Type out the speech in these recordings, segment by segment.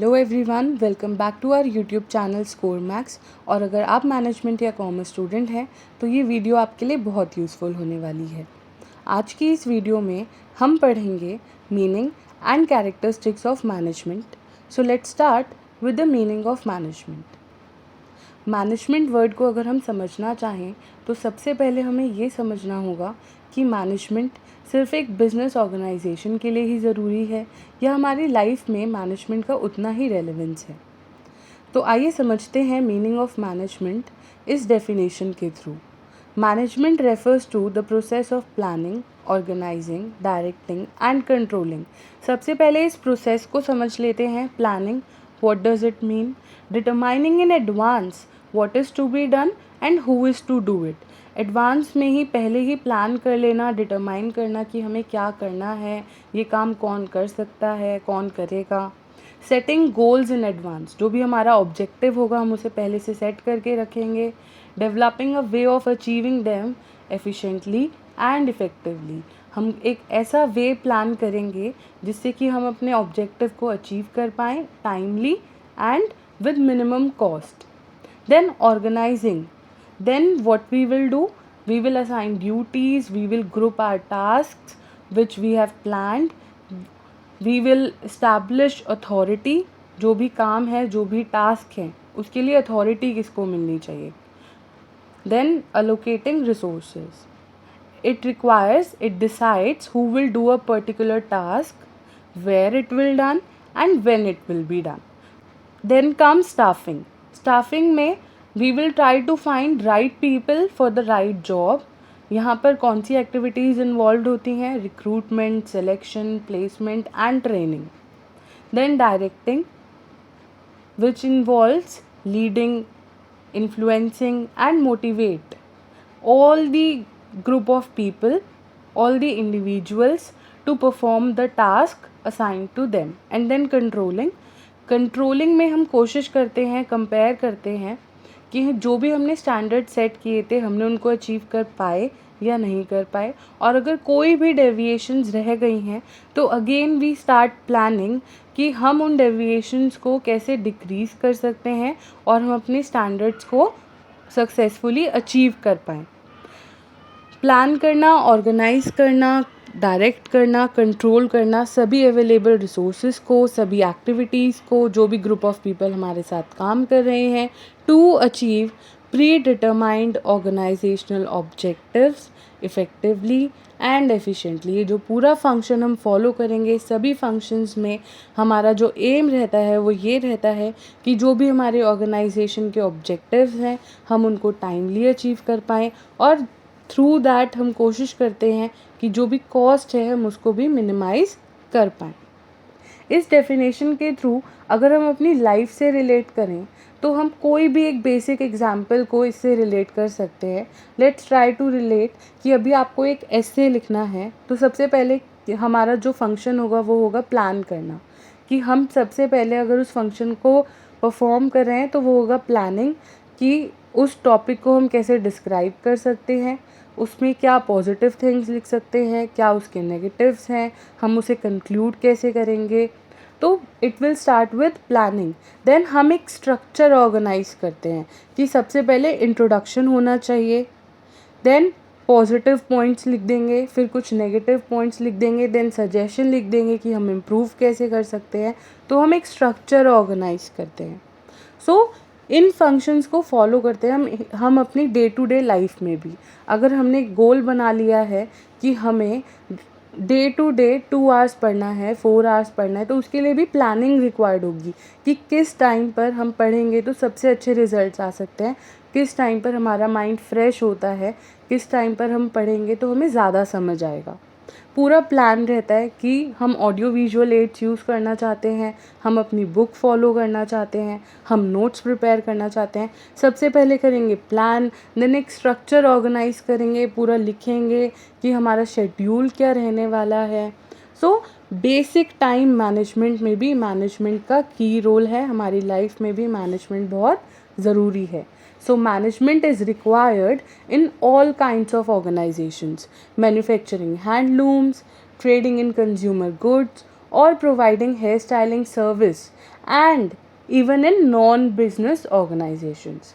Hello everyone, welcome back to our YouTube channel score max. और अगर आप management या कॉमर्स स्टूडेंट हैं तो ये वीडियो आपके लिए बहुत यूज़फुल होने वाली है। आज की इस वीडियो में हम पढ़ेंगे meaning and characteristics of management. So let's start with the meaning of management. Management word को अगर हम समझना चाहें तो सबसे पहले हमें ये समझना होगा कि मैनेजमेंट सिर्फ एक बिज़नेस ऑर्गेनाइजेशन के लिए ही ज़रूरी है या हमारी लाइफ में मैनेजमेंट का उतना ही रेलेवेंस है। तो आइए समझते हैं मीनिंग ऑफ मैनेजमेंट इस डेफिनेशन के थ्रू। Management refers to the process of planning, organising, directing and controlling. सबसे पहले इस प्रोसेस को समझ लेते हैं। Planning, what does it mean? Determining in advance what is to be done and who is to do it. Advance में ही पहले ही प्लान कर लेना, डिटरमाइन करना कि हमें क्या करना है, ये काम कौन कर सकता है, कौन करेगा। सेटिंग गोल्स इन एडवांस, जो भी हमारा ऑब्जेक्टिव होगा हम उसे पहले से सेट करके रखेंगे। Developing a way of achieving them efficiently and effectively, हम एक ऐसा वे प्लान करेंगे जिससे कि हम अपने ऑब्जेक्टिव को अचीव कर पाएँ timely and with minimum cost. Then organizing. Then what we will do? We will assign duties, we will group our tasks which we have planned. We will establish authority. जो भी काम है, जो भी task है, उसके लिए अथॉरिटी किसको मिलनी चाहिए। Then allocating resources. It decides who will do a particular task, where it will done and when it will be done. Then comes staffing. Staffing में we will try to find right people for the right job. यहाँ पर कौन सी activities involve होती हैं? Recruitment, selection, placement and training. Then directing, which involves leading, influencing and motivate all the group of people, all the individuals to perform the task assigned to them. And then controlling में हम कोशिश करते हैं, compare करते हैं कि जो भी हमने स्टैंडर्ड सेट किए थे हमने उनको अचीव कर पाए या नहीं कर पाए। और अगर कोई भी डेविएशंस रह गई हैं तो अगेन वी स्टार्ट प्लानिंग कि हम उन डेविएशंस को कैसे डिक्रीज़ कर सकते हैं और हम अपने स्टैंडर्ड्स को सक्सेसफुली अचीव कर पाएँ। प्लान करना, ऑर्गेनाइज करना, डायरेक्ट करना, कंट्रोल करना सभी अवेलेबल रिसोर्सेज को, सभी एक्टिविटीज़ को, जो भी ग्रुप ऑफ पीपल हमारे साथ काम कर रहे हैं, to achieve predetermined organisational objectives effectively and efficiently. ये जो पूरा फंक्शन हम फॉलो करेंगे, सभी फंक्शंस में हमारा जो एम रहता है वो ये रहता है कि जो भी हमारे ऑर्गेनाइजेशन के ऑब्जेक्टिव्स हैं हम उनको टाइमली अचीव कर पाएँ और थ्रू दैट हम कोशिश करते हैं कि जो भी कॉस्ट है हम उसको भी मिनिमाइज़ कर पाएँ। इस डेफिनेशन के थ्रू अगर हम अपनी लाइफ से रिलेट करें तो हम कोई भी एक बेसिक एग्जांपल को इससे रिलेट कर सकते हैं। लेट्स ट्राई टू रिलेट कि अभी आपको एक एसे लिखना है तो सबसे पहले हमारा जो फंक्शन होगा वो होगा प्लान करना, कि हम सबसे पहले अगर उस फंक्शन को परफॉर्म कर रहे हैं तो वो होगा प्लानिंग, कि उस टॉपिक को हम कैसे डिस्क्राइब कर सकते हैं, उसमें क्या पॉजिटिव थिंग्स लिख सकते हैं, क्या उसके नेगेटिव्स हैं, हम उसे कंक्लूड कैसे करेंगे। तो it will start with planning. Then हम एक स्ट्रक्चर ऑर्गेनाइज करते हैं कि सबसे पहले इंट्रोडक्शन होना चाहिए, देन पॉजिटिव पॉइंट्स लिख देंगे, फिर कुछ नेगेटिव पॉइंट्स लिख देंगे, देन सजेशन लिख देंगे कि हम इम्प्रूव कैसे कर सकते हैं। तो हम एक स्ट्रक्चर ऑर्गेनाइज करते हैं। सो इन फंक्शंस को फॉलो करते हैं हम अपनी डे टू डे लाइफ में भी। अगर हमने गोल बना लिया है कि हमें डे टू डे 2 आवर्स पढ़ना है, 4 आवर्स पढ़ना है, तो उसके लिए भी प्लानिंग रिक्वायर्ड होगी कि किस टाइम पर हम पढ़ेंगे तो सबसे अच्छे रिजल्ट्स आ सकते हैं, किस टाइम पर हमारा माइंड फ्रेश होता है, किस टाइम पर हम पढ़ेंगे तो हमें ज़्यादा समझ आएगा। पूरा प्लान रहता है कि हम ऑडियो विजुअल एड्स यूज़ करना चाहते हैं, हम अपनी बुक फॉलो करना चाहते हैं, हम नोट्स प्रिपेयर करना चाहते हैं। सबसे पहले करेंगे प्लान, देन एक स्ट्रक्चर ऑर्गेनाइज करेंगे, पूरा लिखेंगे कि हमारा शेड्यूल क्या रहने वाला है। सो बेसिक टाइम मैनेजमेंट में भी मैनेजमेंट का की रोल है, हमारी लाइफ में भी मैनेजमेंट बहुत ज़रूरी है। So management is required in all kinds of organizations, manufacturing handlooms, trading in consumer goods, or providing hairstyling service and even in non-business organizations.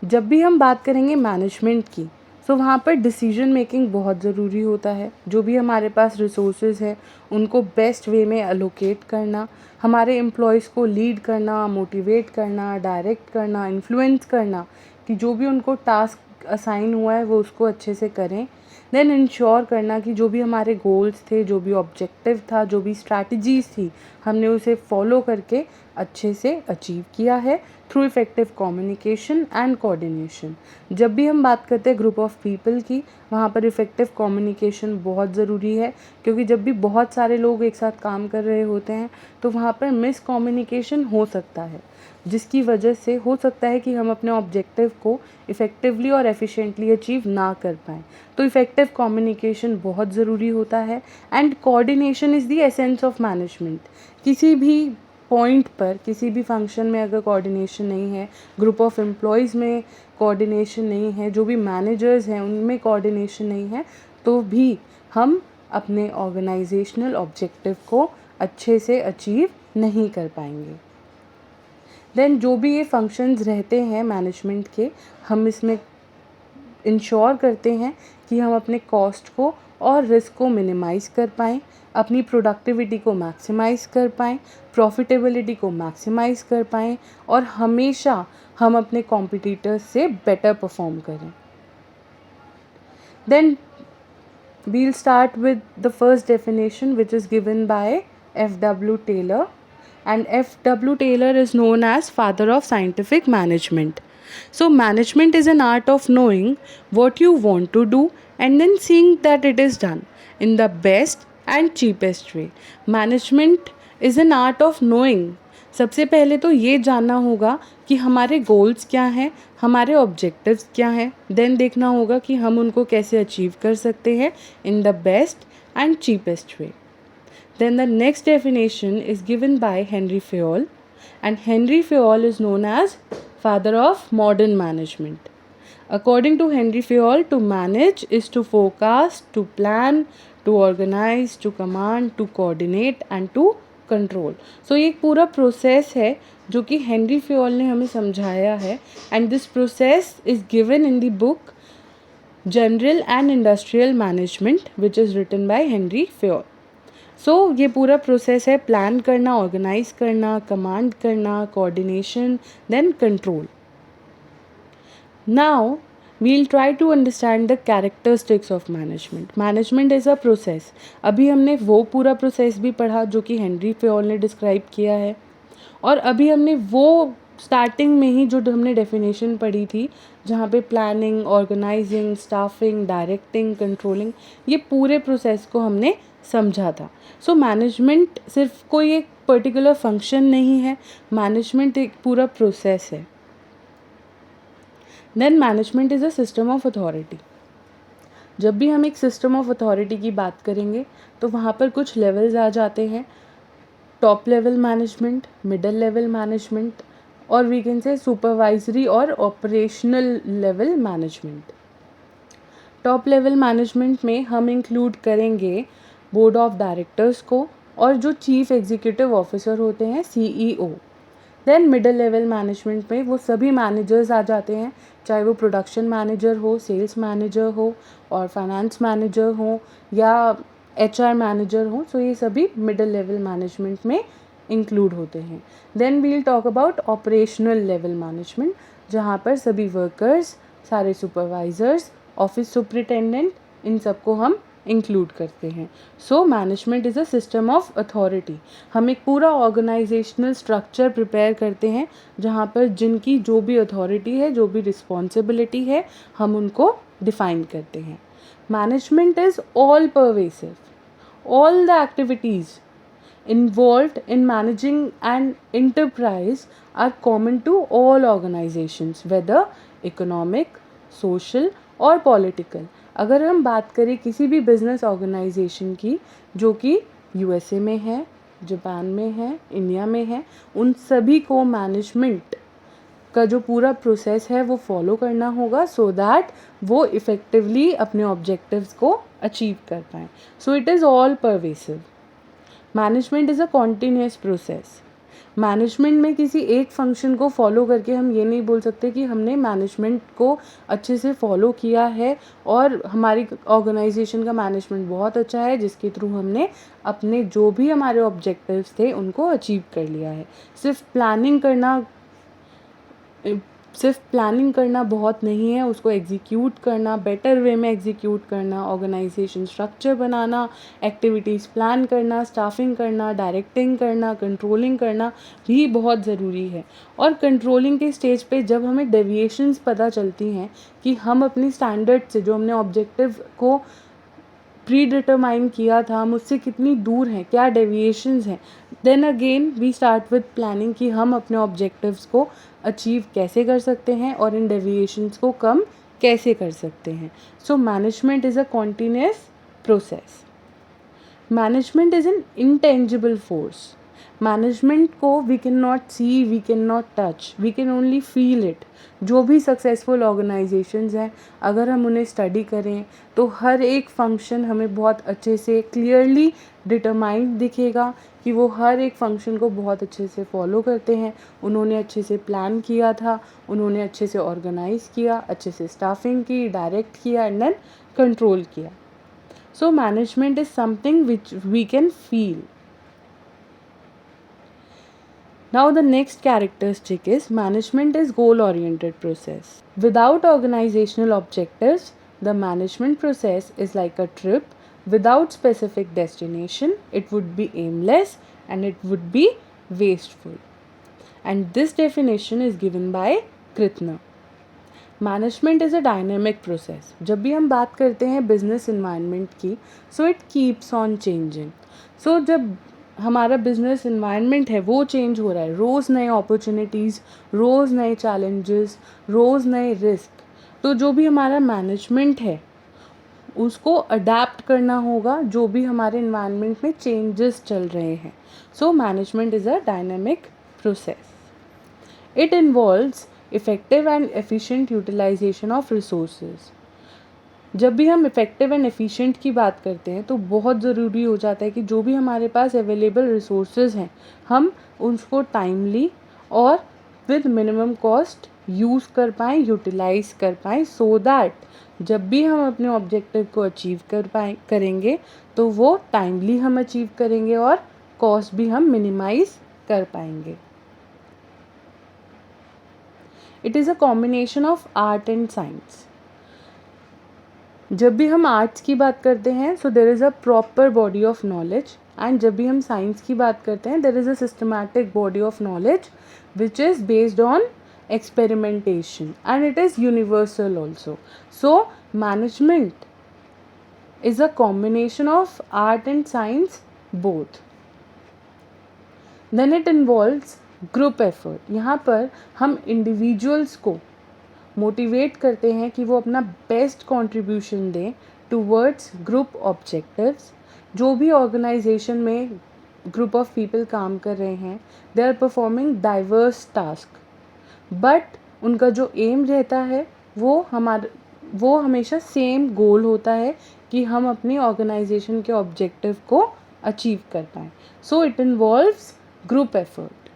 जब भी हम बात करेंगे मैनेजमेंट की, तो वहाँ पर डिसीजन मेकिंग बहुत ज़रूरी होता है. जो भी हमारे पास रिसोर्सेज है उनको बेस्ट वे में अलोकेट करना, हमारे एम्प्लॉयज़ को लीड करना, मोटिवेट करना, डायरेक्ट करना, इन्फ्लुएंस करना कि जो भी उनको टास्क असाइन हुआ है वो उसको अच्छे से करें. देन इंश्योर करना कि जो भी हमारे गोल्स थे, जो भी ऑब्जेक्टिव था, जो भी स्ट्रैटेजीज़ थी, हमने उसे फॉलो करके अच्छे से अचीव किया है through effective communication and coordination. जब भी हम बात करते हैं ग्रुप ऑफ पीपल की, वहाँ पर इफ़ेक्टिव कम्युनिकेशन बहुत ज़रूरी है, क्योंकि जब भी बहुत सारे लोग एक साथ काम कर रहे होते हैं तो वहाँ पर मिस कम्युनिकेशन हो सकता है, जिसकी वजह से हो सकता है कि हम अपने ऑब्जेक्टिव को इफ़ेक्टिवली और एफिशिएंटली अचीव ना कर पाएँ. तो इफ़ेक्टिव कम्युनिकेशन बहुत ज़रूरी होता है. And coordination is the essence of management. किसी भी पॉइंट पर, किसी भी फंक्शन में अगर कोऑर्डिनेशन नहीं है, ग्रुप ऑफ एम्प्लॉयज़ में कोऑर्डिनेशन नहीं है, जो भी मैनेजर्स हैं उनमें कोऑर्डिनेशन नहीं है, तो भी हम अपने ऑर्गेनाइजेशनल ऑब्जेक्टिव को अच्छे से अचीव नहीं कर पाएंगे. देन जो भी ये फंक्शंस रहते हैं मैनेजमेंट के, हम इसमें इंश्योर करते हैं कि हम अपने कॉस्ट को और रिस्क को मिनिमाइज़ कर पाएँ, अपनी प्रोडक्टिविटी को मैक्सिमाइज़ कर पाएँ, प्रॉफिटेबिलिटी को मैक्सिमाइज़ कर पाएँ और हमेशा हम अपने कॉम्पिटिटर्स से बेटर परफॉर्म करें. Then we'll start with the first definition, which is given by F.W. Taylor. And F.W. Taylor is known as father of scientific management. So management is an art of knowing what you want to do and then seeing that it is done in the best and cheapest way. Management is an art of knowing. सबसे पहले तो ये जानना होगा कि हमारे goals क्या हैं, हमारे ऑब्जेक्टिव्स क्या हैं. देन देखना होगा कि हम उनको कैसे अचीव कर सकते हैं in the best and cheapest way. Then the next definition is given by Henry Fayol, and Henry Fayol is known as father of modern management. According to Henry Fayol, to manage is to forecast, to plan, to organize, to command, to coordinate and to control. So ये एक पूरा process है जो कि Henry Fayol ने हमें समझाया है. And this process is given in the book General and Industrial Management which is written by Henri Fayol. So ये पूरा प्रोसेस है प्लान करना, ऑर्गेनाइज करना, कमांड करना, coordination, then control. Now we'll try to understand the characteristics of management. Management is a process. अभी हमने वो पूरा प्रोसेस भी पढ़ा जो कि हेनरी फेयोल ने डिस्क्राइब किया है, और अभी हमने वो स्टार्टिंग में ही जो हमने डेफिनेशन पढ़ी थी जहाँ पे planning, organising, staffing, directing, controlling, ये पूरे प्रोसेस को हमने समझा था. सो मैनेजमेंट सिर्फ कोई एक पर्टिकुलर फंक्शन नहीं है, मैनेजमेंट एक पूरा प्रोसेस है. Then management is a system of authority. जब भी हम एक सिस्टम ऑफ अथॉरिटी की बात करेंगे तो वहाँ पर कुछ लेवल्स आ जाते हैं. Top level management, middle level management, और वी कैन से सुपरवाइजरी और operational level management. Top level management में हम इंक्लूड करेंगे बोर्ड ऑफ डायरेक्टर्स को और जो चीफ एग्जीक्यूटिव ऑफिसर होते हैं, CEO. Then middle level management में वो सभी मैनेजर्स आ जाते हैं, चाहे वो प्रोडक्शन मैनेजर हो, सेल्स मैनेजर हो, और फाइनेंस मैनेजर हो, या HR मैनेजर हो. सो ये सभी मिडल लेवल मैनेजमेंट में इंक्लूड होते हैं. Then we'll talk about operational level management, जहाँ पर सभी वर्कर्स, सारे सुपरवाइजर्स, ऑफिस सुपरिटेंडेंट, इन सबको हम इंक्लूड करते हैं. So management is a system of authority. हम एक पूरा ऑर्गेनाइजेशनल स्ट्रक्चर प्रिपेयर करते हैं जहाँ पर जिनकी जो भी अथॉरिटी है, जो भी रिस्पॉन्सिबिलिटी है, हम उनको डिफाइन करते हैं. Management is all pervasive. All the activities involved in managing an enterprise are common to all organizations, whether economic, social or political. अगर हम बात करें किसी भी बिजनेस ऑर्गेनाइजेशन की जो कि USA में है, जापान में है, इंडिया में है, उन सभी को मैनेजमेंट का जो पूरा प्रोसेस है वो फॉलो करना होगा सो दैट वो इफ़ेक्टिवली अपने ऑब्जेक्टिव्स को अचीव कर पाएँ. So it is all pervasive. Management is a continuous process. Management में किसी एक फंक्शन को फॉलो करके हम ये नहीं बोल सकते कि हमने मैनेजमेंट को अच्छे से फॉलो किया है और हमारी ऑर्गेनाइजेशन का मैनेजमेंट बहुत अच्छा है, जिसके थ्रू हमने अपने जो भी हमारे ऑब्जेक्टिव्स थे उनको अचीव कर लिया है। सिर्फ प्लानिंग करना बहुत नहीं है, उसको एग्जीक्यूट करना, बेटर वे में एग्जीक्यूट करना, ऑर्गेनाइजेशन स्ट्रक्चर बनाना, एक्टिविटीज़ प्लान करना, स्टाफिंग करना, डायरेक्टिंग करना, कंट्रोलिंग करना भी बहुत ज़रूरी है। और कंट्रोलिंग के स्टेज पे जब हमें डेविएशंस पता चलती हैं कि हम अपनी स्टैंडर्ड से, जो हमने ऑब्जेक्टिव को प्री डिटरमाइन किया था, मुझसे कितनी दूर हैं, क्या डेविएशंस हैं, then again we start with planning कि हम अपने ऑब्जेक्टिव्स को अचीव कैसे कर सकते हैं और इन डेविएशंस को कम कैसे कर सकते हैं। So management is a continuous process. Management is an intangible force. Management को we can not see, we can not touch, we can only feel it. जो भी सक्सेसफुल ऑर्गेनाइजेशंस हैं, अगर हम उन्हें स्टडी करें तो हर एक फंक्शन हमें बहुत अच्छे से क्लियरली डिटरमाइंड दिखेगा कि वो हर एक फंक्शन को बहुत अच्छे से फॉलो करते हैं। उन्होंने अच्छे से प्लान किया था, उन्होंने अच्छे से ऑर्गेनाइज किया, अच्छे से स्टाफिंग की, डायरेक्ट किया एंड देन कंट्रोल किया। So management is something which we can feel. Now the next characteristic is management is goal oriented process. Without organizational objectives, the management process is like a trip without specific destination. It would be aimless and it would be wasteful. And this definition is given by Kritner. Management is a dynamic process. जब भी हम बात करते हैं business environment की, so it keeps on changing. So जब हमारा business environment है वो चेंज हो रहा है, रोज़ नए अपॉर्चुनिटीज़, रोज़ नए चैलेंजेस, रोज़ नए रिस्क, तो जो भी हमारा मैनेजमेंट है उसको अडेप्ट करना होगा जो भी हमारे इन्वायरमेंट में चेंजेस चल रहे हैं। So management is a dynamic process. It involves effective and efficient utilisation of resources. जब भी हम इफ़ेक्टिव एंड एफिशिएंट की बात करते हैं तो बहुत ज़रूरी हो जाता है कि जो भी हमारे पास अवेलेबल रिसोर्सेज हैं हम उसको टाइमली और विद मिनिमम कॉस्ट यूज़ कर पाएँ, यूटिलाइज कर पाएँ, सो दैट जब भी हम अपने ऑब्जेक्टिव को अचीव करेंगे तो वो टाइमली हम अचीव करेंगे और कॉस्ट भी हम मिनिमाइज़ कर पाएंगे। It is a combination of art and science. जब भी हम आर्ट्स की बात करते हैं so there is a proper body of knowledge, and जब भी हम साइंस की बात करते हैं there is a systematic body of knowledge which is based on experimentation and it is universal also. So management is a combination of art and science both. Then it involves group effort. यहाँ पर हम individuals को motivate करते हैं कि वो अपना best contribution दें टूवर्ड्स ग्रुप ऑब्जेक्टिव्स। जो भी ऑर्गेनाइजेशन में ग्रुप ऑफ पीपल काम कर रहे हैं they are performing diverse task, but उनका जो एम रहता है वो हमेशा सेम गोल होता है कि हम अपनी ऑर्गेनाइजेशन के ऑब्जेक्टिव को अचीव कर पाएँ। So it involves group effort.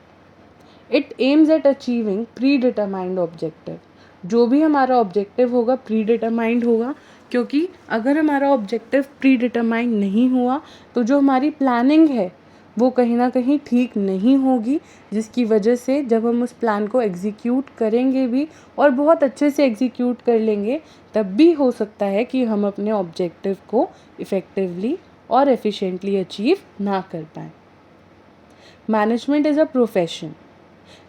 It aims at achieving pre determined objective. जो भी हमारा ऑब्जेक्टिव होगा प्री डिटरमाइंड होगा, क्योंकि अगर हमारा ऑब्जेक्टिव प्री डिटरमाइंड नहीं हुआ तो जो हमारी प्लानिंग है वो कहीं ना कहीं ठीक नहीं होगी, जिसकी वजह से जब हम उस प्लान को एग्जीक्यूट करेंगे भी और बहुत अच्छे से एग्जीक्यूट कर लेंगे तब भी हो सकता है कि हम अपने ऑब्जेक्टिव को इफ़ेक्टिवली और एफिशिएंटली अचीव ना कर पाएँ। Management is a profession.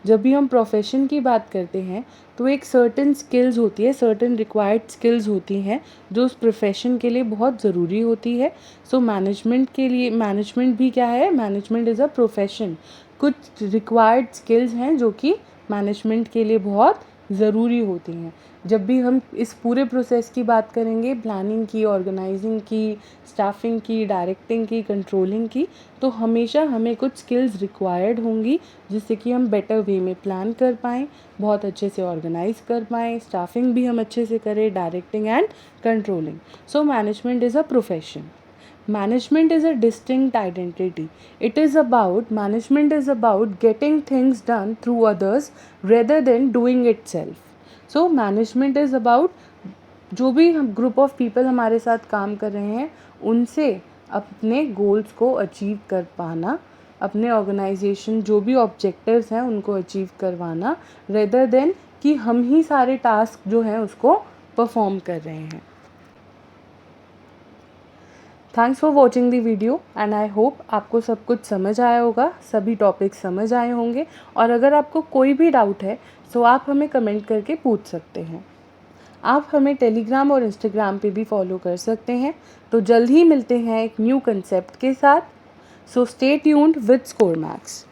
जब भी हम प्रोफेशन की बात करते हैं तो एक सर्टेन स्किल्स होती है, सर्टेन रिक्वायर्ड स्किल्स होती हैं जो उस प्रोफेशन के लिए बहुत ज़रूरी होती है। सो मैनेजमेंट के लिए मैनेजमेंट भी क्या है, मैनेजमेंट इज़ अ प्रोफेशन। कुछ रिक्वायर्ड स्किल्स हैं जो कि मैनेजमेंट के लिए बहुत ज़रूरी होती हैं। जब भी हम इस पूरे प्रोसेस की बात करेंगे, प्लानिंग की, ऑर्गेनाइजिंग की, स्टाफिंग की, डायरेक्टिंग की, कंट्रोलिंग की, तो हमेशा हमें कुछ स्किल्स रिक्वायर्ड होंगी जिससे कि हम बेटर वे में प्लान कर पाएँ, बहुत अच्छे से ऑर्गेनाइज कर पाएँ, स्टाफिंग भी हम अच्छे से करें, directing and controlling. So management is a profession. management is a distinct identity. Management is about getting things done through others rather than doing it self. So management is about जो भी हम group of people हमारे साथ काम कर रहे हैं उनसे अपने गोल्स को अचीव कर पाना, अपने ऑर्गेनाइजेशन जो भी ऑब्जेक्टिव्स हैं उनको अचीव करवाना, रेदर देन कि हम ही सारे टास्क जो हैं उसको परफॉर्म कर रहे हैं. Thanks for watching the video and I hope आपको सब कुछ समझ आया होगा, सभी टॉपिक्स समझ आए होंगे. और अगर आपको कोई भी डाउट है तो आप हमें कमेंट करके पूछ सकते हैं. आप हमें टेलीग्राम और इंस्टाग्राम पे भी फॉलो कर सकते हैं. तो जल्द ही मिलते हैं एक न्यू कंसेप्ट के साथ. So stay tuned with score max.